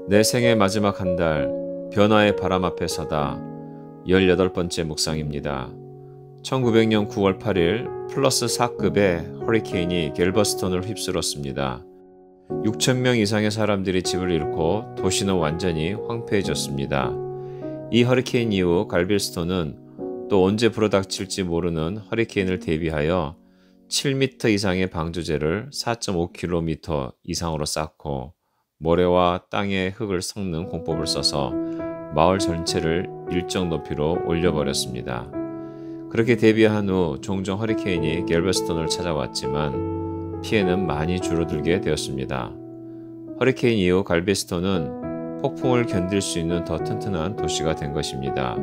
내 생의 마지막 한 달, 변화의 바람 앞에 서다 18번째 묵상입니다. 1900년 9월 8일 플러스 4급의 허리케인이 갤버스톤을 휩쓸었습니다. 6,000명 이상의 사람들이 집을 잃고 도시는 완전히 황폐해졌습니다. 이 허리케인 이후 갈빌스톤은 또 언제 불어닥칠지 모르는 허리케인을 대비하여 7m 이상의 방조제를 4.5km 이상으로 쌓고 모래와 땅의 흙을 섞는 공법을 써서 마을 전체를 일정 높이로 올려버렸습니다. 그렇게 대비한 후 종종 허리케인이 갤버스톤을 찾아왔지만 피해는 많이 줄어들게 되었습니다. 허리케인 이후 갈베스톤은 폭풍을 견딜 수 있는 더 튼튼한 도시가 된 것입니다.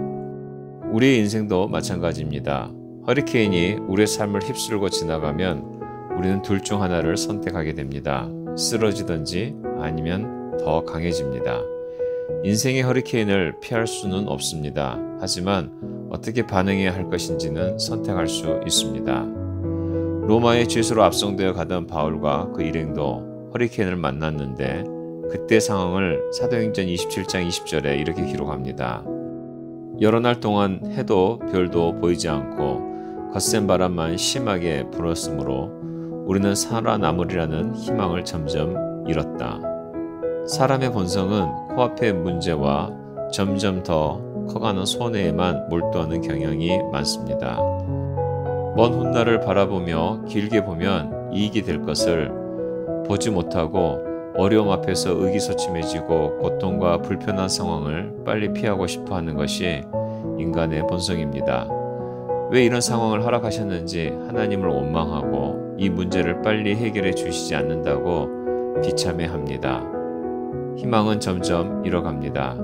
우리의 인생도 마찬가지입니다. 허리케인이 우리의 삶을 휩쓸고 지나가면 우리는 둘 중 하나를 선택하게 됩니다. 쓰러지든지 아니면 더 강해집니다. 인생의 허리케인을 피할 수는 없습니다. 하지만 어떻게 반응해야 할 것인지는 선택할 수 있습니다. 로마의 죄수로 압송되어 가던 바울과 그 일행도 허리케인을 만났는데 그때 상황을 사도행전 27장 20절에 이렇게 기록합니다. 여러 날 동안 해도 별도 보이지 않고 거센 바람만 심하게 불었으므로 우리는 살아남으리라는 희망을 점점 잃었다. 사람의 본성은 코앞의 문제와 점점 더 커가는 손해에만 몰두하는 경향이 많습니다. 먼 훗날을 바라보며 길게 보면 이익이 될 것을 보지 못하고 어려움 앞에서 의기소침해지고 고통과 불편한 상황을 빨리 피하고 싶어 하는 것이 인간의 본성입니다. 왜 이런 상황을 허락하셨는지 하나님을 원망하고 이 문제를 빨리 해결해 주시지 않는다고 비참해합니다. 희망은 점점 잃어갑니다.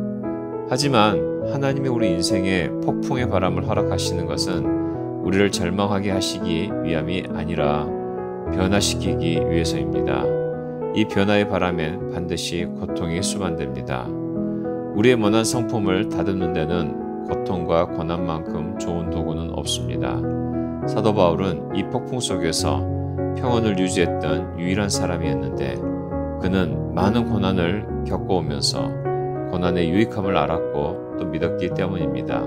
하지만 하나님이 우리 인생에 폭풍의 바람을 허락하시는 것은 우리를 절망하게 하시기 위함이 아니라 변화시키기 위해서입니다. 이 변화의 바람엔 반드시 고통이 수반됩니다. 우리의 모난 성품을 다듬는 데는 고통과 고난만큼 좋은 도구는 없습니다. 사도 바울은 이 폭풍 속에서 평온을 유지했던 유일한 사람이었는데 그는 많은 고난을 겪어오면서 고난의 유익함을 알았고 또 믿었기 때문입니다.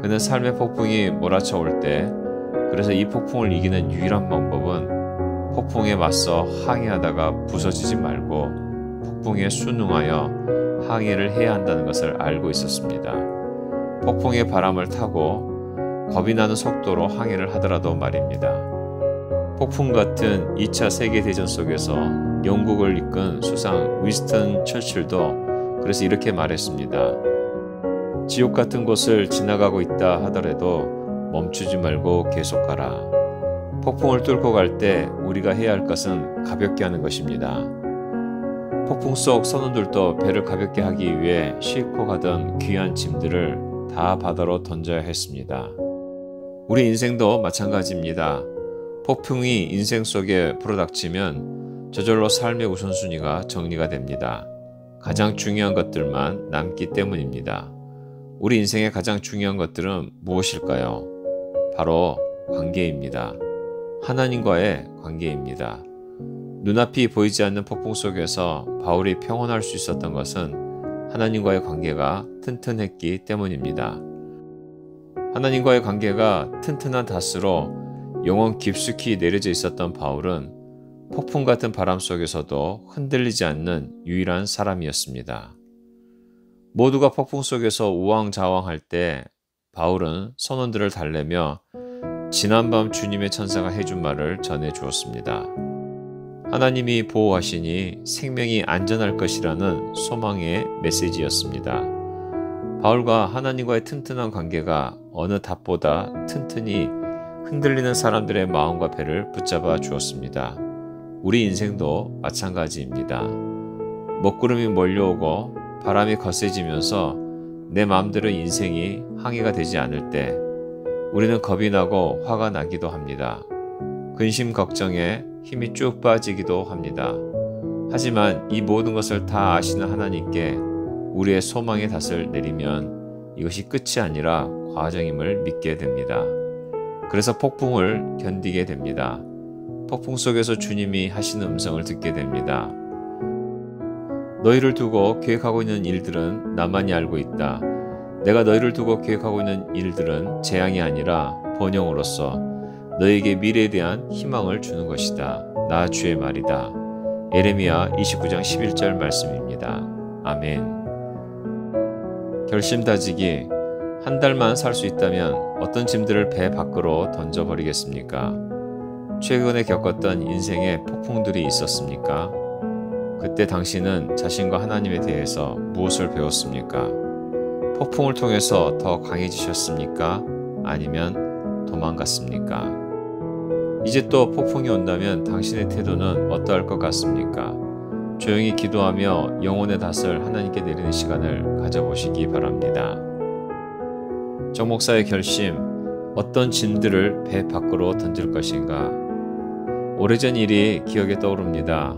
그는 삶의 폭풍이 몰아쳐올 때 그래서 이 폭풍을 이기는 유일한 방법은 폭풍에 맞서 항해하다가 부서지지 말고 폭풍에 순응하여 항해를 해야 한다는 것을 알고 있었습니다. 폭풍의 바람을 타고 겁이 나는 속도로 항해를 하더라도 말입니다. 폭풍 같은 2차 세계대전 속에서 영국을 이끈 수상 윈스턴 처칠도 그래서 이렇게 말했습니다. 지옥 같은 곳을 지나가고 있다 하더라도 멈추지 말고 계속 가라. 폭풍을 뚫고 갈 때 우리가 해야 할 것은 가볍게 하는 것입니다. 폭풍 속 선원들도 배를 가볍게 하기 위해 싣고 가던 귀한 짐들을 다 바다로 던져야 했습니다. 우리 인생도 마찬가지입니다. 폭풍이 인생 속에 불어닥치면 저절로 삶의 우선순위가 정리가 됩니다. 가장 중요한 것들만 남기 때문입니다. 우리 인생의 가장 중요한 것들은 무엇일까요? 바로 관계입니다. 하나님과의 관계입니다. 눈앞이 보이지 않는 폭풍 속에서 바울이 평온할 수 있었던 것은 하나님과의 관계가 튼튼했기 때문입니다. 하나님과의 관계가 튼튼한 닷으로 영원 깊숙이 내려져 있었던 바울은 폭풍 같은 바람 속에서도 흔들리지 않는 유일한 사람이었습니다. 모두가 폭풍 속에서 우왕좌왕할 때 바울은 선원들을 달래며 지난밤 주님의 천사가 해준 말을 전해 주었습니다. 하나님이 보호하시니 생명이 안전할 것이라는 소망의 메시지였습니다. 바울과 하나님과의 튼튼한 관계가 어느 닷보다 튼튼히 흔들리는 사람들의 마음과 배를 붙잡아 주었습니다. 우리 인생도 마찬가지입니다. 먹구름이 몰려오고 바람이 거세지면서 내 마음대로 인생이 항해가 되지 않을 때 우리는 겁이 나고 화가 나기도 합니다. 근심 걱정에 힘이 쭉 빠지기도 합니다. 하지만 이 모든 것을 다 아시는 하나님께 우리의 소망의 닷을 내리면 이것이 끝이 아니라 과정임을 믿게 됩니다. 그래서 폭풍을 견디게 됩니다. 폭풍 속에서 주님이 하시는 음성을 듣게 됩니다. 너희를 두고 계획하고 있는 일들은 나만이 알고 있다. 내가 너희를 두고 계획하고 있는 일들은 재앙이 아니라 번영으로서 너희에게 미래에 대한 희망을 주는 것이다. 나 주의 말이다. 예레미야 29장 11절 말씀입니다. 아멘. 결심다지기. 한 달만 살 수 있다면 어떤 짐들을 배 밖으로 던져버리겠습니까? 최근에 겪었던 인생의 폭풍들이 있었습니까? 그때 당신은 자신과 하나님에 대해서 무엇을 배웠습니까? 폭풍을 통해서 더 강해지셨습니까? 아니면 도망갔습니까? 이제 또 폭풍이 온다면 당신의 태도는 어떠할 것 같습니까? 조용히 기도하며 영혼의 닷을 하나님께 내리는 시간을 가져보시기 바랍니다. 정 목사의 결심, 어떤 짐들을 배 밖으로 던질 것인가? 오래전 일이 기억에 떠오릅니다.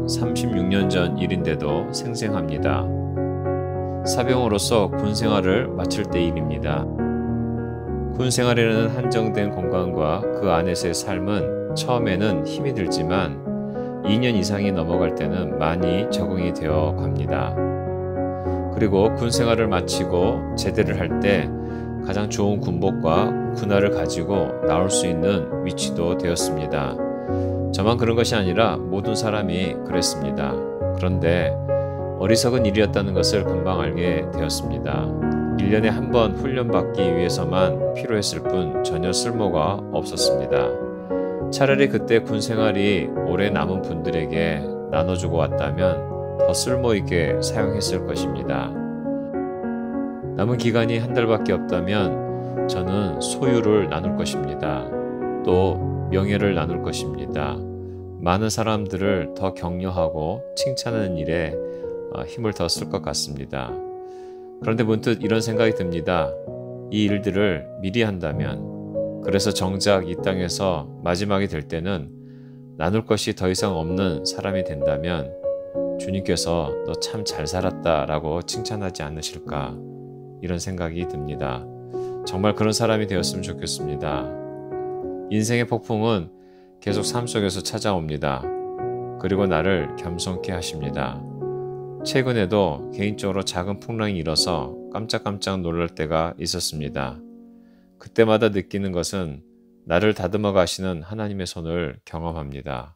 36년 전 일인데도 생생합니다. 사병으로서 군 생활을 마칠 때 일입니다. 군 생활에는 한정된 공간과 그 안에서의 삶은 처음에는 힘이 들지만 2년 이상이 넘어갈 때는 많이 적응이 되어 갑니다. 그리고 군 생활을 마치고 제대를 할 때 가장 좋은 군복과 군화를 가지고 나올 수 있는 위치도 되었습니다. 저만 그런 것이 아니라 모든 사람이 그랬습니다. 그런데 어리석은 일이었다는 것을 금방 알게 되었습니다. 1년에 한 번 훈련받기 위해서만 필요했을 뿐 전혀 쓸모가 없었습니다. 차라리 그때 군 생활이 오래 남은 분들에게 나눠주고 왔다면 더 쓸모있게 사용했을 것입니다. 남은 기간이 한 달밖에 없다면 저는 소유를 나눌 것입니다. 또 명예를 나눌 것입니다. 많은 사람들을 더 격려하고 칭찬하는 일에 힘을 더 쓸 것 같습니다. 그런데 문득 이런 생각이 듭니다. 이 일들을 미리 한다면, 그래서 정작 이 땅에서 마지막이 될 때는 나눌 것이 더 이상 없는 사람이 된다면 주님께서 너 참 잘 살았다 라고 칭찬하지 않으실까, 이런 생각이 듭니다. 정말 그런 사람이 되었으면 좋겠습니다. 인생의 폭풍은 계속 삶 속에서 찾아옵니다. 그리고 나를 겸손케 하십니다. 최근에도 개인적으로 작은 풍랑이 일어서 깜짝깜짝 놀랄 때가 있었습니다. 그때마다 느끼는 것은 나를 다듬어 가시는 하나님의 손을 경험합니다.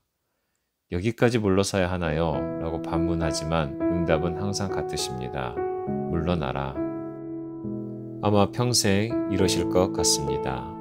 여기까지 물러서야 하나요? 라고 반문하지만 응답은 항상 같으십니다. 물러나라. 아마 평생 이러실 것 같습니다.